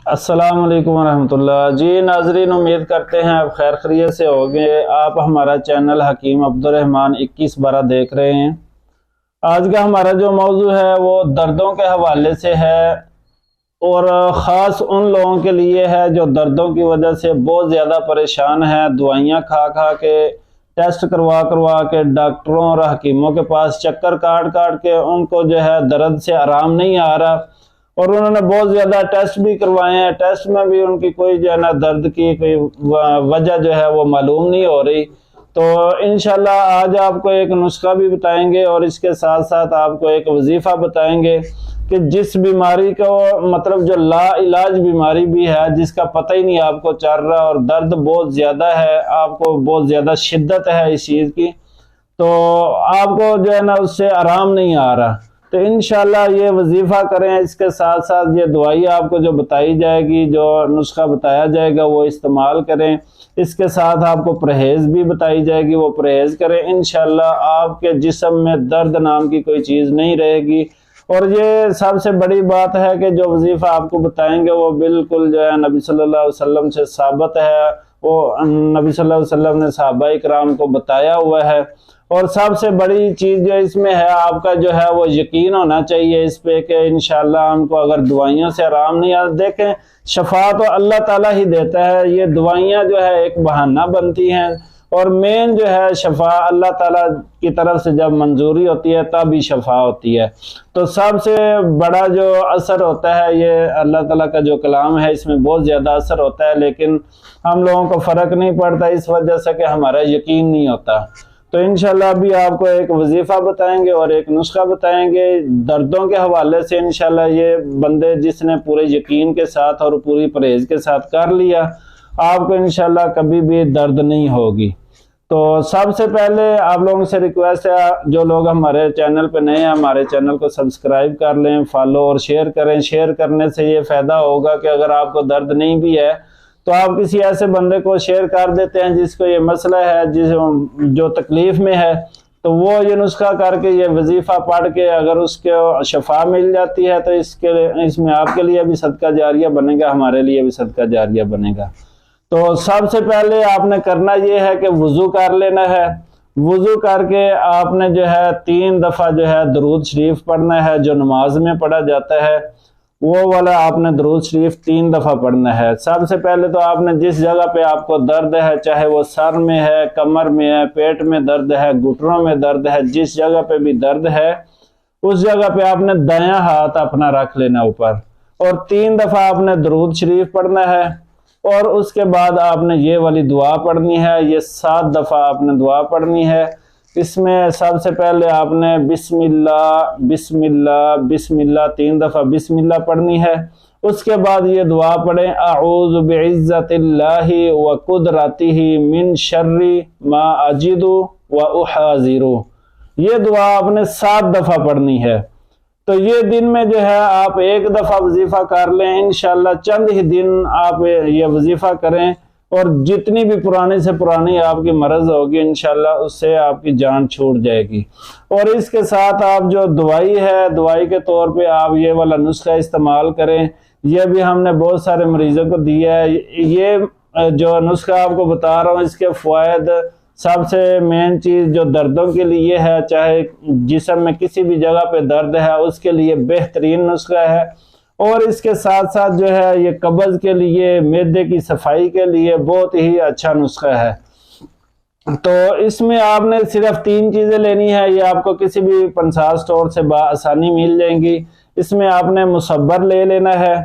अस्सलाम वालेकुम रहमतुल्लाह। जी नाजरीन, उम्मीद करते हैं आप खैर खैरियत से होंगे। आप हमारा चैनल हकीम अब्दुर्रहमान 2112 देख रहे हैं। आज का हमारा जो मौजू है वो दर्दों के हवाले से है और ख़ास उन लोगों के लिए है जो दर्दों की वजह से बहुत ज़्यादा परेशान हैं। दवाइयाँ खा खा के, टेस्ट करवा करवा के, डॉक्टरों और हकीमों के पास चक्कर काट काट के उनको जो है दर्द से आराम नहीं आ रहा और उन्होंने बहुत ज़्यादा टेस्ट भी करवाए हैं। टेस्ट में भी उनकी कोई जो है ना दर्द की कोई वजह जो है वो मालूम नहीं हो रही। तो इंशाल्लाह आज आपको एक नुस्खा भी बताएंगे और इसके साथ साथ आपको एक वजीफ़ा बताएंगे कि जिस बीमारी को मतलब जो ला इलाज बीमारी भी है, जिसका पता ही नहीं आपको चल रहा और दर्द बहुत ज़्यादा है, आपको बहुत ज़्यादा शिद्दत है इस चीज़ की, तो आपको जो है ना उससे आराम नहीं आ रहा, तो इंशाल्लाह ये वजीफ़ा करें। इसके साथ साथ ये दवाई आपको जो बताई जाएगी, जो नुस्खा बताया जाएगा वो इस्तेमाल करें। इसके साथ आपको परहेज़ भी बताई जाएगी, वो परहेज़ करें। इंशाल्लाह आपके जिस्म में दर्द नाम की कोई चीज़ नहीं रहेगी। और ये सबसे बड़ी बात है कि जो वजीफ़ा आपको बताएंगे वो बिल्कुल जो है नबी सल्लल्लाहु अलैहि वसल्लम से साबित है। वो नबी सल्लल्लाहु अलैहि वसल्लम ने सहाबा इकराम को बताया हुआ है। और सबसे बड़ी चीज़ जो इसमें है, आपका जो है वो यकीन होना चाहिए इस पे कि इंशाल्लाह हमको अगर दवाइयों से आराम नहीं आता। देखें, शफा तो अल्लाह ताला ही देता है, ये दवाइयाँ जो है एक बहाना बनती हैं और मेन जो है शफा अल्लाह ताला की तरफ से जब मंजूरी होती है तब ही शफा होती है। तो सबसे बड़ा जो असर होता है ये अल्लाह ताला का जो कलाम है, इसमें बहुत ज़्यादा असर होता है, लेकिन हम लोगों को फ़र्क नहीं पड़ता इस वजह से कि हमारा यकीन नहीं होता। तो इंशाल्लाह अभी आपको एक वजीफ़ा बताएंगे और एक नुस्खा बताएंगे दर्दों के हवाले से। इंशाल्लाह ये बंदे जिसने पूरे यकीन के साथ और पूरी परहेज़ के साथ कर लिया, आपको इंशाल्लाह कभी भी दर्द नहीं होगी। तो सबसे पहले आप लोगों से रिक्वेस्ट है, जो लोग हमारे चैनल पे नए हैं, हमारे चैनल को सब्सक्राइब कर लें, फॉलो और शेयर करें। शेयर करने से ये फ़ायदा होगा कि अगर आपको दर्द नहीं भी है तो आप किसी ऐसे बंदे को शेयर कर देते हैं जिसको ये मसला है, जो तकलीफ़ में है, तो वो ये नुस्खा करके, ये वजीफ़ा पढ़ के अगर उसके शफा मिल जाती है तो इसमें आपके लिए भी सदका जारिया बनेगा, हमारे लिए भी सदका जारिया बनेगा। तो सबसे पहले आपने करना ये है कि वज़ू कर लेना है। वज़ू करके आपने जो है 3 दफ़ा जो है दरूद शरीफ पढ़ना है, जो नमाज में पढ़ा जाता है वो वाला आपने दरूद शरीफ 3 दफ़ा पढ़ना है। सबसे पहले तो आपने जिस जगह पे आपको दर्द है, चाहे वो सर में है, कमर में है, पेट में दर्द है, घुटनों में दर्द है, जिस जगह पे भी दर्द है उस जगह पे आपने दायां हाथ अपना रख लेना ऊपर और 3 दफ़ा आपने दरूद शरीफ पढ़ना है। और उसके बाद आपने ये वाली दुआ पढ़नी है, ये 7 दफ़ा आपने दुआ पढ़नी है। इसमें सबसे पहले आपने बिस्मिल्लाह बिस्मिल्लाह बिस्मिल्लाह 3 दफ़ा बिस्मिल्लाह पढ़नी है। उसके बाद ये दुआ पढ़ें, अऊज़ु बिइज़्ज़तिल्लाहि व कुदरतिही मिन शर्रि मा अजिदु व उहाज़िरु। ये दुआ आपने 7 दफ़ा पढ़नी है। तो ये दिन में जो है आप 1 दफ़ा वजीफ़ा कर लें। इंशाल्लाह चंद ही दिन आप ये वजीफ़ा करें और जितनी भी पुरानी से पुरानी आपकी मर्ज़ होगी इंशाल्लाह उससे आपकी जान छूट जाएगी। और इसके साथ आप जो दवाई है, दवाई के तौर पे आप ये वाला नुस्खा इस्तेमाल करें। यह भी हमने बहुत सारे मरीज़ों को दिया है। ये जो नुस्खा आपको बता रहा हूँ, इसके फ़वायद सबसे मेन चीज़ जो दर्दों के लिए है, चाहे जिस्म में किसी भी जगह पे दर्द है उसके लिए बेहतरीन नुस्खा है। और इसके साथ साथ जो है ये कब्ज़ के लिए, मैदे की सफाई के लिए बहुत ही अच्छा नुस्खा है। तो इसमें आपने सिर्फ 3 चीज़ें लेनी है, ये आपको किसी भी पंसार स्टोर से आसानी मिल जाएंगी। इसमें आपने मुसब्बर ले लेना है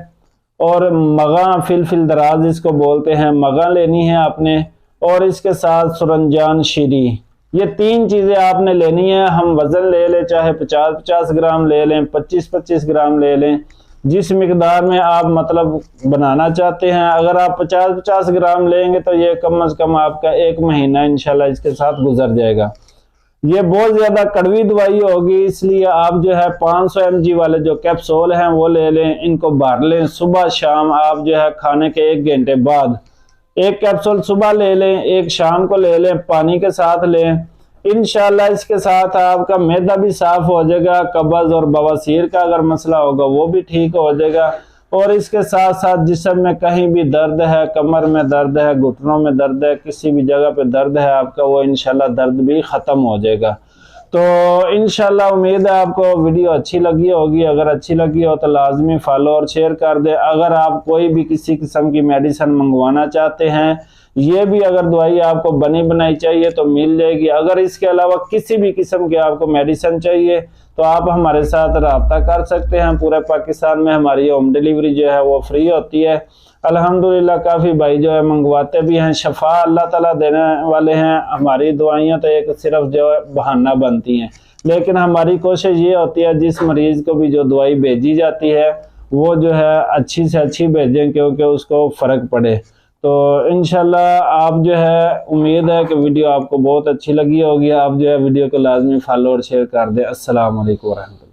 और मगा, फिल दराज इसको बोलते हैं, मगा लेनी है आपने, और इसके साथ सुरंजान शीरी। ये 3 चीज़ें आपने लेनी है। हम वज़न ले लें, चाहे 50-50 ग्राम ले लें, 25-25 ग्राम ले लें, जिस मिकदार में आप मतलब बनाना चाहते हैं। अगर आप 50-50 ग्राम लेंगे तो ये कम से कम आपका 1 महीना इंशाल्लाह इसके साथ गुजर जाएगा। ये बहुत ज़्यादा कड़वी दवाई होगी, इसलिए आप जो है 500 mg वाले जो कैप्सूल हैं वो ले लें, इनको भर लें। सुबह शाम आप जो है खाने के 1 घंटे बाद 1 कैप्सूल सुबह ले लें, 1 शाम को ले लें, पानी के साथ लें। इंशाल्लाह इसके साथ आपका मैदा भी साफ हो जाएगा, कब्ज़ और बवासीर का अगर मसला होगा वो भी ठीक हो जाएगा। और इसके साथ साथ जिस्म में कहीं भी दर्द है, कमर में दर्द है, घुटनों में दर्द है, किसी भी जगह पे दर्द है आपका, वो इंशाल्लाह दर्द भी ख़त्म हो जाएगा। तो इंशाल्लाह उम्मीद है आपको वीडियो अच्छी लगी होगी। अगर अच्छी लगी हो तो लाजमी फॉलो और शेयर कर दे। अगर आप कोई भी किसी किस्म की मेडिसिन मंगवाना चाहते हैं, ये भी अगर दवाई आपको बनी बनाई चाहिए तो मिल जाएगी। अगर इसके अलावा किसी भी किस्म की आपको मेडिसिन चाहिए तो आप हमारे साथ रब्ता कर सकते हैं। पूरे पाकिस्तान में हमारी होम डिलीवरी जो है वो फ्री होती है। अल्हम्दुलिल्लाह काफ़ी भाई जो है मंगवाते भी हैं। शफा अल्लाह ताला देने वाले हैं। हमारी दवाइयाँ तो एक सिर्फ जो है बहाना बनती हैं, लेकिन हमारी कोशिश ये होती है जिस मरीज़ को भी जो दवाई भेजी जाती है वो जो है अच्छी से अच्छी भेजें, क्योंकि उसको फ़र्क पड़े। तो इंशाल्लाह आप जो है, उम्मीद है कि वीडियो आपको बहुत अच्छी लगी होगी। आप जो है वीडियो को लाजमी फॉलो और शेयर कर दें। अस्सलाम वालेकुम वरहमतुल्लाह।